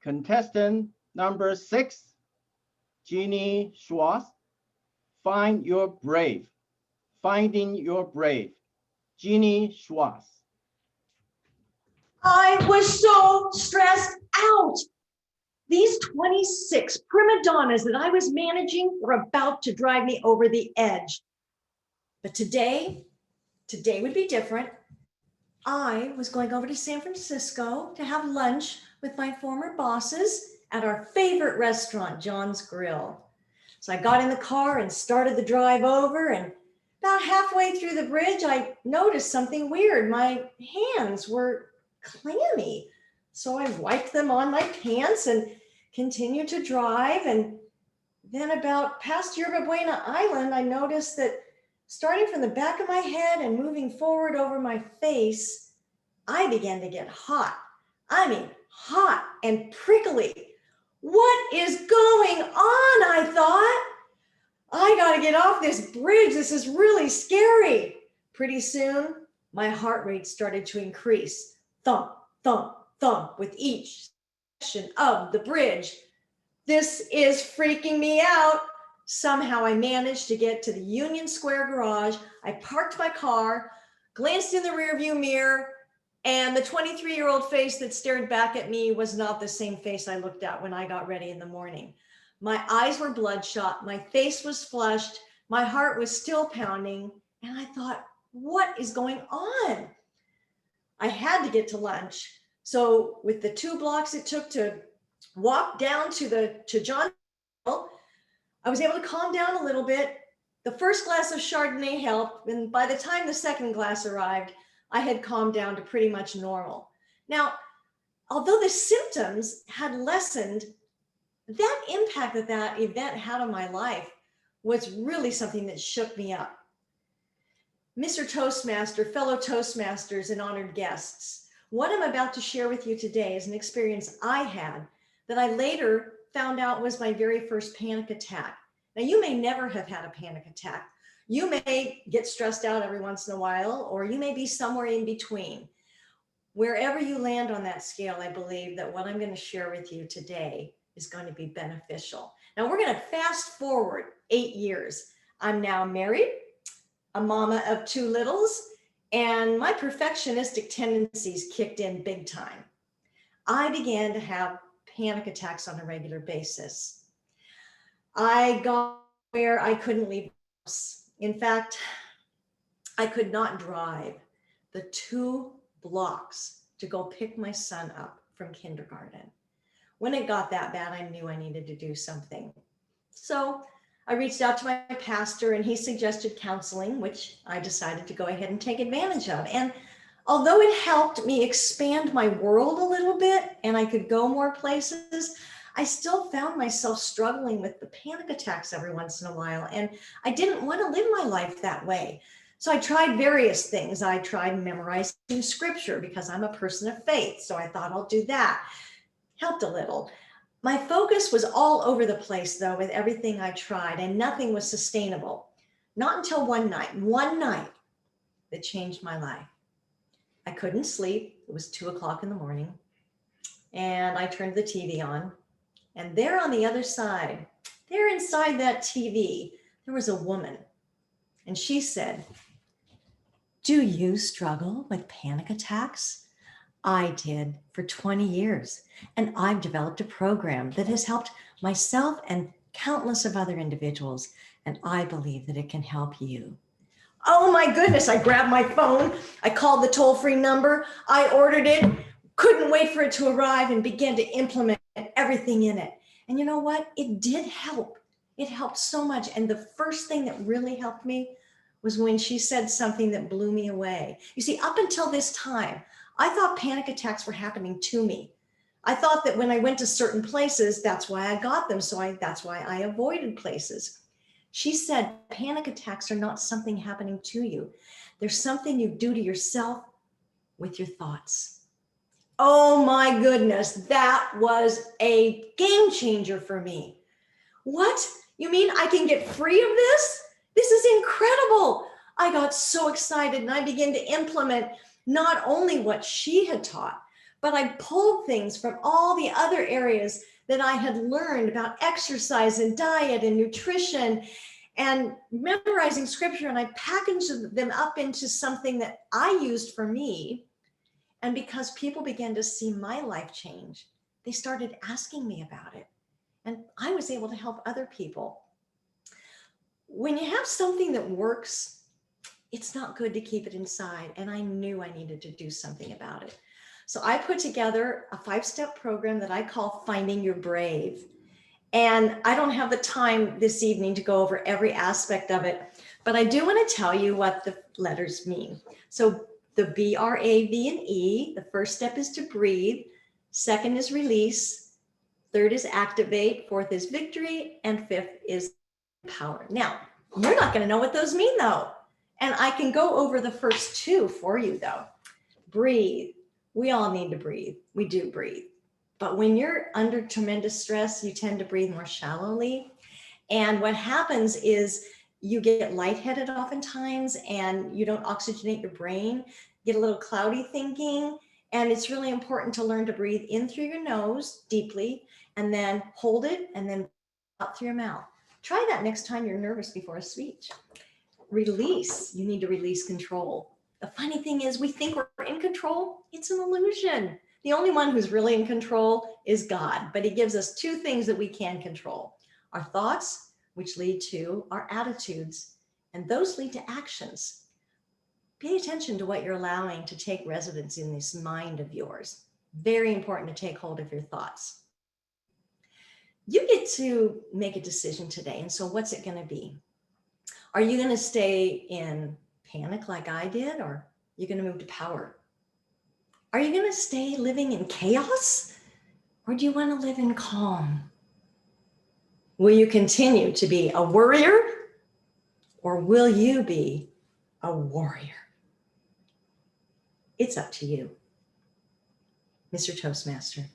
Contestant number 6, Jeanne Schwass. Find your brave. Finding your brave. Jeanne Schwass. I was so stressed out. These 26 prima donnas that I was managing were about to drive me over the edge. But today would be different. I was going over to San Francisco to have lunch with my former bosses at our favorite restaurant, John's Grill. So I got in the car and started the drive over, and about halfway through the bridge, I noticed something weird. My hands were clammy. So I wiped them on my pants and continued to drive. And then about past Yerba Buena Island, I noticed that starting from the back of my head and moving forward over my face, I began to get hot. I mean, hot and prickly. What is going on? I thought. I gotta get off this bridge. This is really scary. Pretty soon, my heart rate started to increase. Thump, thump, thump with each section of the bridge. This is freaking me out. Somehow I managed to get to the Union Square garage. I parked my car, glanced in the rearview mirror, and the 23-year-old face that stared back at me was not the same face I looked at when I got ready in the morning. My eyes were bloodshot, my face was flushed, my heart was still pounding, and I thought, what is going on? I had to get to lunch. So with the 2 blocks it took to walk down to John's, I was able to calm down a little bit. The first glass of Chardonnay helped, and by the time the second glass arrived, I had calmed down to pretty much normal. Now, although the symptoms had lessened, that impact that that event had on my life was really something that shook me up. Mr. Toastmaster, fellow Toastmasters, and honored guests, what I'm about to share with you today is an experience I had that I later found out was my very first panic attack. Now, you may never have had a panic attack. You may get stressed out every once in a while, or you may be somewhere in between. Wherever you land on that scale, I believe that what I'm going to share with you today is going to be beneficial. Now, we're going to fast forward 8 years. I'm now married, a mama of 2 littles, and my perfectionistic tendencies kicked in big time. I began to have panic attacks on a regular basis. I got where I couldn't leave the house. In fact, I could not drive the 2 blocks to go pick my son up from kindergarten. When it got that bad, I knew I needed to do something. So I reached out to my pastor, and he suggested counseling, which I decided to go ahead and take advantage of. And although it helped me expand my world a little bit and I could go more places, I still found myself struggling with the panic attacks every once in a while. And I didn't want to live my life that way. So I tried various things. I tried memorizing scripture because I'm a person of faith. So I thought I'll do that. Helped a little. My focus was all over the place, though, with everything I tried, and nothing was sustainable. Not until one night that changed my life. I couldn't sleep. It was 2 o'clock in the morning, and I turned the TV on, and there on the other side, there inside that TV, there was a woman, and she said, "Do you struggle with panic attacks? I did for 20 years, and I've developed a program that has helped myself and countless of other individuals, and I believe that it can help you." Oh my goodness, I grabbed my phone, I called the toll-free number, I ordered it, couldn't wait for it to arrive, and began to implement everything in it. And you know what? It did help. It helped so much. And the first thing that really helped me was when she said something that blew me away. You see, up until this time, I thought panic attacks were happening to me. I thought that when I went to certain places, that's why I got them. So that's why I avoided places. She said, panic attacks are not something happening to you. There's something you do to yourself with your thoughts. Oh my goodness, that was a game changer for me. What? You mean I can get free of this? This is incredible. I got so excited, and I began to implement not only what she had taught, but I pulled things from all the other areas that I had learned about exercise and diet and nutrition and memorizing scripture, and I packaged them up into something that I used for me. And because people began to see my life change, they started asking me about it. And I was able to help other people. When you have something that works, it's not good to keep it inside. And I knew I needed to do something about it. So I put together a 5-step program that I call Finding Your Brave. And I don't have the time this evening to go over every aspect of it, but I do want to tell you what the letters mean. So the B-R-A-V-E, the first step is to breathe. Second is release. Third is activate. Fourth is victory. And fifth is power. Now, you're not going to know what those mean though. And I can go over the first two for you though. Breathe. We all need to breathe. We do breathe. But when you're under tremendous stress, you tend to breathe more shallowly. And what happens is you get lightheaded oftentimes and you don't oxygenate your brain, get a little cloudy thinking. And it's really important to learn to breathe in through your nose deeply and then hold it and then out through your mouth. Try that next time you're nervous before a speech. Release. You need to release control. The funny thing is we think we're in control. It's an illusion. The only one who's really in control is God, but he gives us two things that we can control. Our thoughts, which lead to our attitudes, and those lead to actions. Pay attention to what you're allowing to take residence in this mind of yours. Very important to take hold of your thoughts. You get to make a decision today, and so what's it going to be? Are you going to stay in panic like I did, or are you going to move to power? Are you going to stay living in chaos, or do you want to live in calm? Will you continue to be a worrier, or will you be a warrior? It's up to you. Mr. Toastmaster.